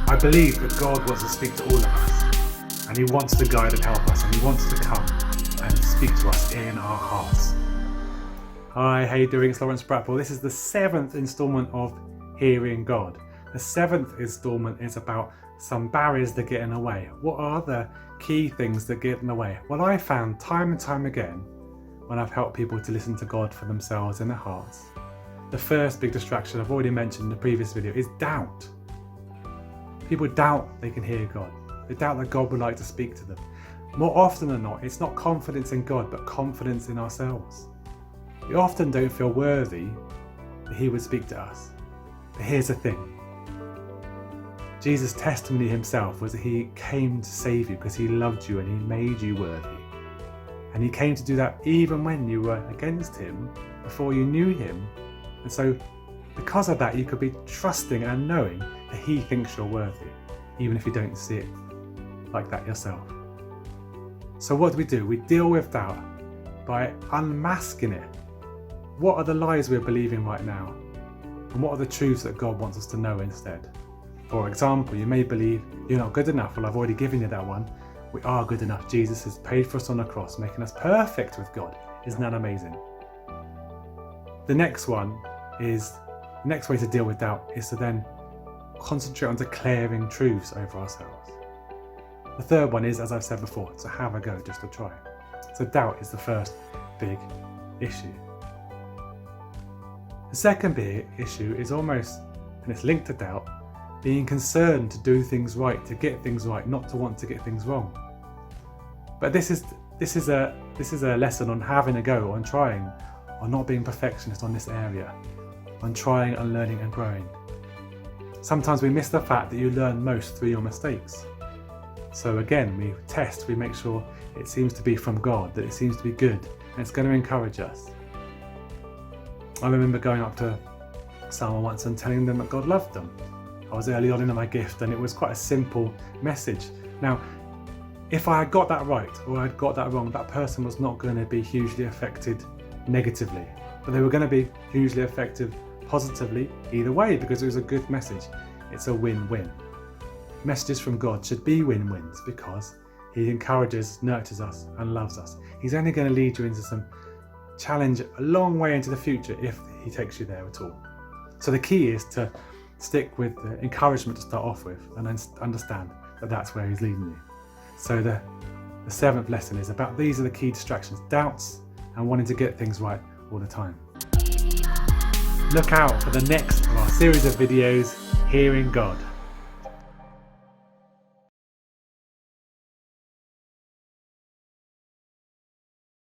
I believe that God wants to speak to all of us, and He wants to guide and help us, and He wants to come and speak to us in our hearts. Hi, how you doing? It's Lawrence Brattle. This is the 7th instalment of Hearing God. The 7th instalment is about some barriers that get in the way. What are the key things that get in the way? Well, I found time and time again when I've helped people to listen to God for themselves in their hearts, the first big distraction I've already mentioned in the previous video is doubt. People doubt they can hear God. They doubt that God would like to speak to them. More often than not, it's not confidence in God, but confidence in ourselves. We often don't feel worthy that He would speak to us. But here's the thing. Jesus' testimony Himself was that He came to save you because He loved you and He made you worthy. And He came to do that even when you were against Him, before you knew Him. And so because of that, you could be trusting and knowing that He thinks you're worthy, even if you don't see it like that yourself. So what do? We deal with doubt by unmasking it. What are the lies we're believing right now? And what are the truths that God wants us to know instead? For example, you may believe you're not good enough. Well, I've already given you that one. We are good enough. Jesus has paid for us on the cross, making us perfect with God. Isn't that amazing? The next way to deal with doubt is to then concentrate on declaring truths over ourselves. The third one is, as I've said before, to have a go, just to try. So doubt is the first big issue. The second big issue is almost, and it's linked to doubt, being concerned to do things right, to get things right, not to want to get things wrong. But this is a lesson on having a go, on trying, on not being perfectionist on this area, on trying and learning and growing. Sometimes we miss the fact that you learn most through your mistakes. So again, we test, we make sure it seems to be from God, that it seems to be good, and it's going to encourage us. I remember going up to someone once and telling them that God loved them. I was early on in my gift and it was quite a simple message. Now, if I had got that right or I had got that wrong, that person was not going to be hugely affected negatively, but they were going to be hugely affected positively either way because it was a good message. It's a win-win. Messages from God should be win-wins because He encourages, nurtures us and loves us. He's only going to lead you into some challenge a long way into the future if He takes you there at all. So the key is to stick with the encouragement to start off with and then understand that that's where He's leading you. So the 7th lesson is about these are the key distractions: doubts and wanting to get things right all the time. Look out for the next of our series of videos, Hearing God.